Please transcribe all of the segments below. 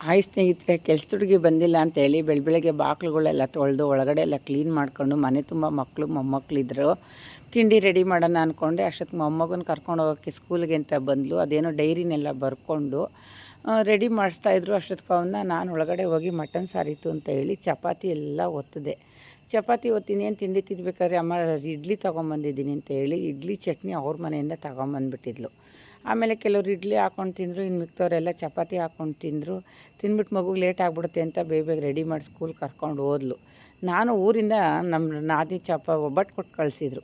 Hi ಸ್ನೇಹಿತರೆ, ಹುಡುಗಿ ಬಂದಿಲ್ಲ ಅಂತೇಳಿ ಬೆಳಗ್ಗೆ ಬಾಗಿಲುಗಳೆಲ್ಲ ತೊಳೆದು ಒಳಗಡೆ ಎಲ್ಲ ಕ್ಲೀನ್ ಮಾಡ್ಕೊಂಡು ಮನೆ ತುಂಬ ಮಕ್ಕಳು ಮೊಮ್ಮಕ್ಕಳಿದ್ರು. ತಿಂಡಿ ರೆಡಿ ಮಾಡೋಣ ಅಂದ್ಕೊಂಡೆ. ಅಷ್ಟೊತ್ತಿಗೆ ಮೊಮ್ಮಗನ ಕರ್ಕೊಂಡು ಹೋಗೋಕ್ಕೆ ಸ್ಕೂಲ್ಗೆ ಅಂತ ಬಂದಳು. ಅದೇನೋ ಡೈರಿನೆಲ್ಲ ಬರ್ಕೊಂಡು ರೆಡಿ ಮಾಡಿಸ್ತಾಯಿದ್ರು. ಅಷ್ಟೊತ್ತಿಗೆ ಅವನ್ನ ನಾನು ಒಳಗಡೆ ಹೋಗಿ ಮಟನ್ ಸಾರಿತ್ತು ಅಂತ ಹೇಳಿ ಚಪಾತಿ ಎಲ್ಲ ಒತ್ತಿದೆ. ಚಪಾತಿ ಒತ್ತೀನಿ ಏನು ತಿಂಡಿ ತಿನ್ಬೇಕಾದ್ರೆ ಅಮ್ಮ ಇಡ್ಲಿ ತೊಗೊಂಬಂದಿದ್ದೀನಿ ಅಂತ ಹೇಳಿ ಇಡ್ಲಿ ಚಟ್ನಿ ಅವ್ರ ಮನೆಯಿಂದ ತೊಗೊಂಬಂದ್ಬಿಟ್ಟಿದ್ಲು. ಆಮೇಲೆ ಕೆಲವರು ಇಡ್ಲಿ ಹಾಕ್ಕೊಂಡು ತಿಂದರು, ಇನ್ನು ಮಿಕ್ತವರೆಲ್ಲ ಚಪಾತಿ ಹಾಕ್ಕೊಂಡು ತಿಂದರು. ತಿಂದ್ಬಿಟ್ಟು ಮಗುಗೆ ಲೇಟ್ ಆಗಿಬಿಡುತ್ತೆ ಅಂತ ಬೇಗ ರೆಡಿ ಮಾಡಿ ಸ್ಕೂಲ್ ಕರ್ಕೊಂಡು ಹೋದ್ಲು. ನಾನು ಊರಿಂದ ನಮ್ಮ ನಾದಿ ಒಬ್ಬಟ್ಟು ಕೊಟ್ಟು ಕಳಿಸಿದ್ರು.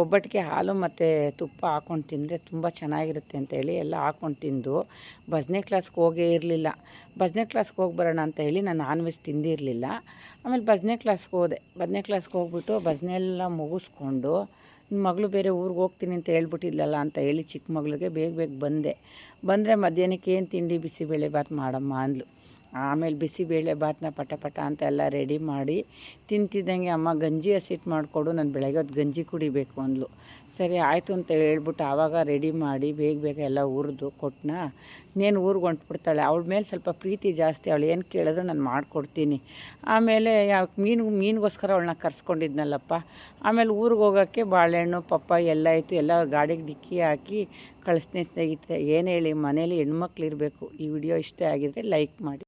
ಒಬ್ಬಟ್ಟಿಗೆ ಹಾಲು ಮತ್ತು ತುಪ್ಪ ಹಾಕ್ಕೊಂಡು ತಿಂದರೆ ತುಂಬ ಚೆನ್ನಾಗಿರುತ್ತೆ ಅಂತೇಳಿ ಎಲ್ಲ ಹಾಕ್ಕೊಂಡು ತಿಂದು ಭಜನೆ ಕ್ಲಾಸ್ಗೆ ಹೋಗೇ ಇರಲಿಲ್ಲ. ಭಜನೆ ಕ್ಲಾಸ್ಗೆ ಹೋಗಿ ಬರೋಣ ಅಂತ ಹೇಳಿ ನಾನು ನಾನ್ ವೆಜ್ ತಿಂದಿರಲಿಲ್ಲ. ಆಮೇಲೆ ಭಜನೆ ಕ್ಲಾಸ್ಗೆ ಹೋದೆ. ಭಜನೆ ಕ್ಲಾಸ್ಗೆ ಹೋಗ್ಬಿಟ್ಟು ಭಜನೆ ಎಲ್ಲ ಮುಗಿಸ್ಕೊಂಡು ಮಗಳು ಬೇರೆ ಊರಿಗೆ ಹೋಗ್ತೀನಿ ಅಂತ ಹೇಳ್ಬಿಟ್ಟಿದ್ಲಲ್ಲ ಅಂತ ಹೇಳಿ ಚಿಕ್ಕ ಮಗಳಿಗೆ ಬೇಗ ಬಂದರೆ ಮಧ್ಯಾಹ್ನಕ್ಕೆ ಏನು ತಿಂಡಿ ಬಿಸಿಬೇಳೆಭಾತ್ ಮಾಡಮ್ಮ ಅಂದ್ಲು. ಆಮೇಲೆ ಬಿಸಿಬೇಳೆಭಾತನ್ನ ಪಟ ಅಂತ ಎಲ್ಲ ರೆಡಿ ಮಾಡಿ ತಿಂತಿದ್ದಂಗೆ ಅಮ್ಮ ಗಂಜಿ ಹಸಿಟ್ಟು ಮಾಡಿಕೊಡು, ನಾನು ಬೆಳಗ್ಗೆ ಹೊತ್ತು ಗಂಜಿ ಕುಡಿಬೇಕು ಅಂದ್ಲು. ಸರಿ ಆಯಿತು ಅಂತ ಹೇಳ್ಬಿಟ್ಟು ಆವಾಗ ರೆಡಿ ಮಾಡಿ ಬೇಗ ಎಲ್ಲ ಹುರಿದು ಕೊಟ್ಟನ. ಇನ್ನೇನು ಊರಿಗೆ ಹೊಂಟ್ಬಿಡ್ತಾಳೆ. ಅವಳ ಮೇಲೆ ಸ್ವಲ್ಪ ಪ್ರೀತಿ ಜಾಸ್ತಿ. ಅವಳು ಏನು ಕೇಳಿದ್ರು ನಾನು ಮಾಡಿಕೊಡ್ತೀನಿ. ಆಮೇಲೆ ಮೀನಿಗೋಸ್ಕರ ಅವಳನ್ನ ಕರ್ಸ್ಕೊಂಡಿದ್ನಲ್ಲಪ್ಪ. ಆಮೇಲೆ ಊರಿಗೆ ಹೋಗೋಕ್ಕೆ ಬಾಳೆಹಣ್ಣು ಪಪ್ಪಾಯಿ ಎಲ್ಲ ಇತ್ತು. ಎಲ್ಲ ಗಾಡಿಗೆ ಡಿಕ್ಕಿ ಹಾಕಿ ಕಳಿಸ್ತೀನಿ ಸ್ನೇಹಿತರೆ. ಏನು ಹೇಳಿ, ಮನೇಲಿ ಹೆಣ್ಮಕ್ಳು ಇರಬೇಕು. ಈ ವಿಡಿಯೋ ಇಷ್ಟ ಆಗಿದರೆ ಲೈಕ್ ಮಾಡಿ.